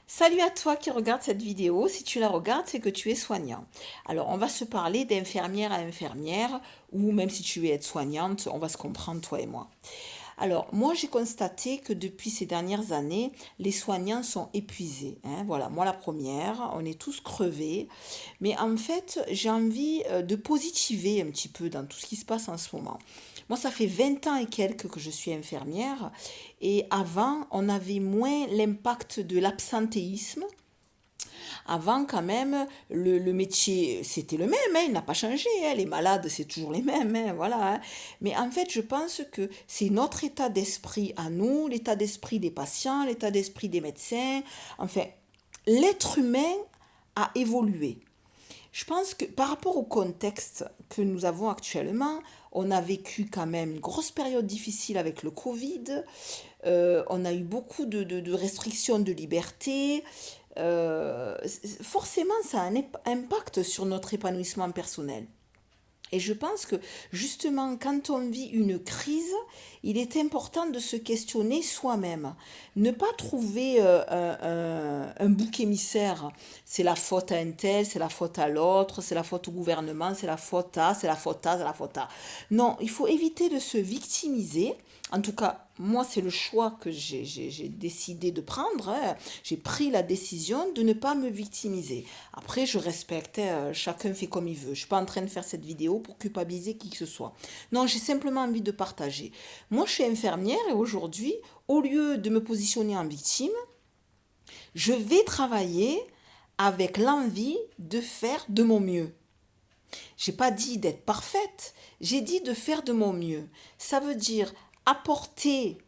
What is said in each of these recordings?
Salut à toi qui regarde cette vidéo. Si tu la regardes, c'est que tu es soignant. Alors, on va se parler d'infirmière à infirmière, ou même si tu es aide-soignante, on va se comprendre, toi et moi. Alors, moi, j'ai constaté que depuis ces dernières années, les soignants sont épuisés, hein. Voilà, moi la première, on est tous crevés. Mais en fait, j'ai envie de positiver un petit peu dans tout ce qui se passe en ce moment. Moi, ça fait 20 ans et quelques que je suis infirmière. Et avant, on avait moins l'impact de l'absentéisme. Avant, quand même, le métier, c'était le même, hein, il n'a pas changé, hein, les malades, c'est toujours les mêmes, hein, voilà, hein. Mais en fait, je pense que c'est notre état d'esprit à nous, l'état d'esprit des patients, l'état d'esprit des médecins. Enfin, l'être humain a évolué. Je pense que par rapport au contexte que nous avons actuellement, on a vécu quand même une grosse période difficile avec le Covid. On a eu beaucoup de restrictions de liberté. Forcément, ça a un impact sur notre épanouissement personnel. Et je pense que justement, quand on vit une crise, il est important de se questionner soi-même. Ne pas trouver un bouc émissaire. C'est la faute à un tel, c'est la faute à l'autre, c'est la faute au gouvernement, c'est la faute à, c'est la faute à, c'est la faute à. Non, il faut éviter de se victimiser. En tout cas, moi, c'est le choix que j'ai décidé de prendre, hein. J'ai pris la décision de ne pas me victimiser. Après, je respecte, hein, chacun fait comme il veut. Je ne suis pas en train de faire cette vidéo pour culpabiliser qui que ce soit. Non, j'ai simplement envie de partager. Moi, je suis infirmière et aujourd'hui, au lieu de me positionner en victime, je vais travailler avec l'envie de faire de mon mieux. J'ai pas dit d'être parfaite, j'ai dit de faire de mon mieux. Ça veut dire apporter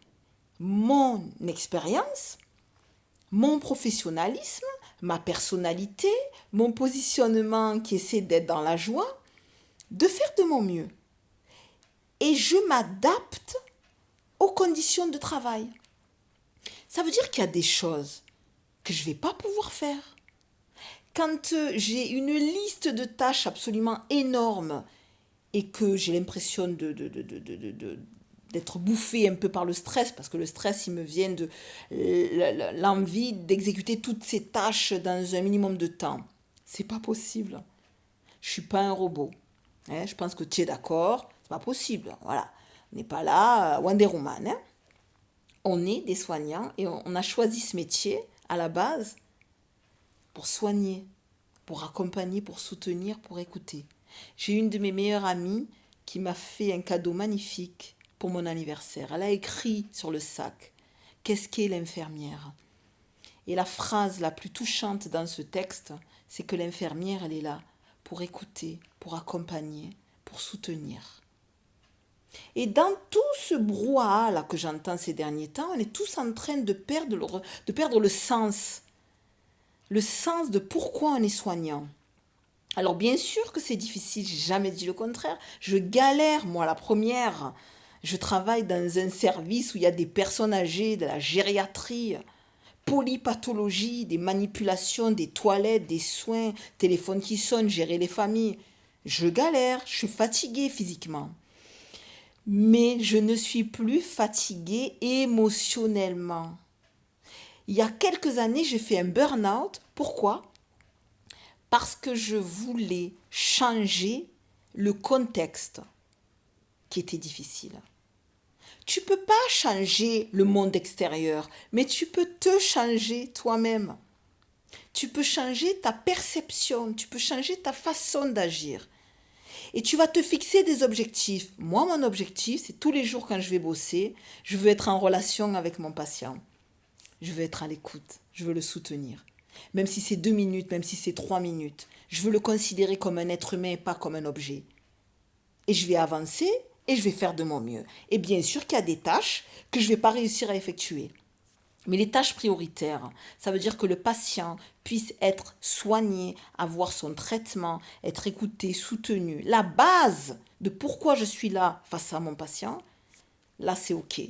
mon expérience, mon professionnalisme, ma personnalité, mon positionnement qui essaie d'être dans la joie, de faire de mon mieux. Et je m'adapte aux conditions de travail. Ça veut dire qu'il y a des choses que je ne vais pas pouvoir faire. Quand j'ai une liste de tâches absolument énorme et que j'ai l'impression d'être bouffé un peu par le stress, parce que le stress, il me vient de l'envie d'exécuter toutes ces tâches dans un minimum de temps. C'est pas possible. Je suis pas un robot. Hein, je pense que tu es d'accord. C'est pas possible. Voilà. On n'est pas là, Wonder Woman. Hein. On est des soignants et on a choisi ce métier à la base pour soigner, pour accompagner, pour soutenir, pour écouter. J'ai une de mes meilleures amies qui m'a fait un cadeau magnifique pour mon anniversaire. Elle a écrit sur le sac qu'est-ce qu'est l'infirmière. Et la phrase la plus touchante dans ce texte, c'est que l'infirmière, elle est là pour écouter, pour accompagner, pour soutenir. Et dans tout ce brouhaha là que j'entends ces derniers temps, on est tous en train de perdre le sens de pourquoi on est soignant. Alors bien sûr que c'est difficile, j'ai jamais dit le contraire. Je galère, moi, la première. Je travaille dans un service où il y a des personnes âgées, de la gériatrie, polypathologie, des manipulations, des toilettes, des soins, téléphone qui sonne, gérer les familles. Je galère, je suis fatiguée physiquement. Mais je ne suis plus fatiguée émotionnellement. Il y a quelques années, j'ai fait un burn-out. Pourquoi? Parce que je voulais changer le contexte qui était difficile. Tu peux pas changer le monde extérieur, mais tu peux te changer toi-même. Tu peux changer ta perception, tu peux changer ta façon d'agir. Et tu vas te fixer des objectifs. Moi, mon objectif, c'est tous les jours quand je vais bosser, je veux être en relation avec mon patient. Je veux être à l'écoute, je veux le soutenir. Même si c'est 2 minutes, même si c'est 3 minutes, je veux le considérer comme un être humain et pas comme un objet. Et je vais avancer et je vais faire de mon mieux. Et bien sûr qu'il y a des tâches que je ne vais pas réussir à effectuer. Mais les tâches prioritaires, ça veut dire que le patient puisse être soigné, avoir son traitement, être écouté, soutenu. La base de pourquoi je suis là face à mon patient, là c'est OK.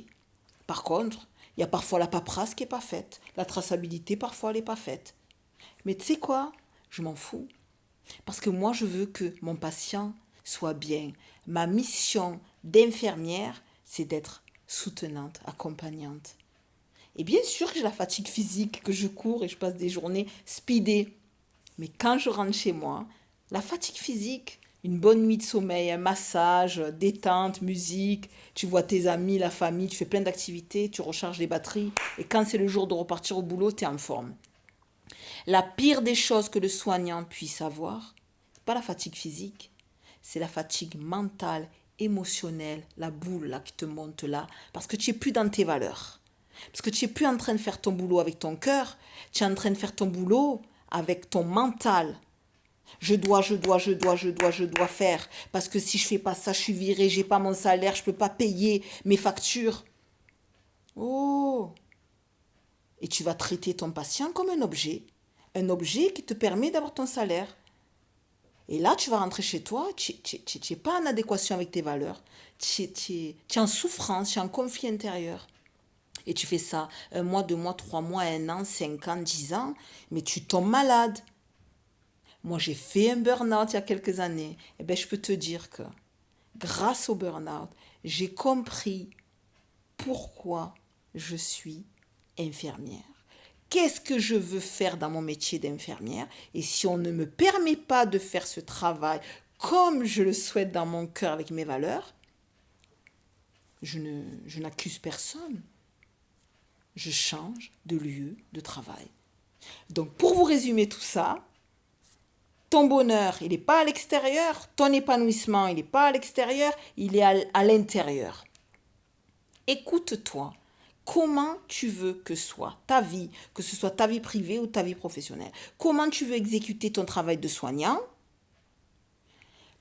Par contre, il y a parfois la paperasse qui n'est pas faite. La traçabilité, parfois, elle n'est pas faite. Mais tu sais quoi? Je m'en fous. Parce que moi, je veux que mon patient soit bien. Ma mission d'infirmière, c'est d'être soutenante, accompagnante. Et bien sûr que j'ai la fatigue physique, que je cours et je passe des journées speedées. Mais quand je rentre chez moi, la fatigue physique, une bonne nuit de sommeil, un massage, détente, musique, tu vois tes amis, la famille, tu fais plein d'activités, tu recharges les batteries. Et quand c'est le jour de repartir au boulot, tu es en forme. La pire des choses que le soignant puisse avoir, c'est pas la fatigue physique, c'est la fatigue mentale, émotionnelle, la boule là qui te monte là, parce que tu es plus dans tes valeurs. Parce que tu es plus en train de faire ton boulot avec ton cœur, tu es en train de faire ton boulot avec ton mental. Je dois faire. Parce que si je fais pas ça, je suis viré, j'ai pas mon salaire, je peux pas payer mes factures. Oh! Et tu vas traiter ton patient comme un objet. Un objet qui te permet d'avoir ton salaire. Et là, tu vas rentrer chez toi, tu n'es pas en adéquation avec tes valeurs. Tu es en souffrance, tu es en conflit intérieur. Et tu fais ça 1 mois, 2 mois, 3 mois, 1 an, 5 ans, 10 ans, mais tu tombes malade. Moi, j'ai fait un burn-out il y a quelques années. Eh bien, je peux te dire que grâce au burn-out, j'ai compris pourquoi je suis infirmière. Qu'est-ce que je veux faire dans mon métier d'infirmière? Et si on ne me permet pas de faire ce travail comme je le souhaite dans mon cœur avec mes valeurs, je n'accuse personne. Je change de lieu de travail. Donc pour vous résumer tout ça, ton bonheur, il n'est pas à l'extérieur, ton épanouissement, il n'est pas à l'extérieur, il est à l'intérieur. Écoute-toi. Comment tu veux que soit ta vie, que ce soit ta vie privée ou ta vie professionnelle. Comment tu veux exécuter ton travail de soignant.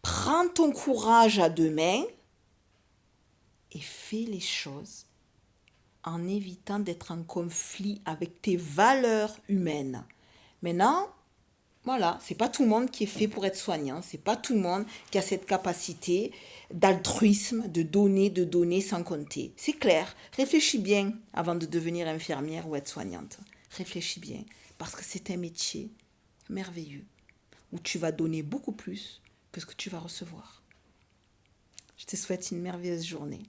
Prends ton courage à 2 mains et fais les choses en évitant d'être en conflit avec tes valeurs humaines. Maintenant, voilà, c'est pas tout le monde qui est fait pour être soignant, c'est pas tout le monde qui a cette capacité d'altruisme, de donner sans compter. C'est clair, réfléchis bien avant de devenir infirmière ou être soignante. Réfléchis bien, parce que c'est un métier merveilleux, où tu vas donner beaucoup plus que ce que tu vas recevoir. Je te souhaite une merveilleuse journée.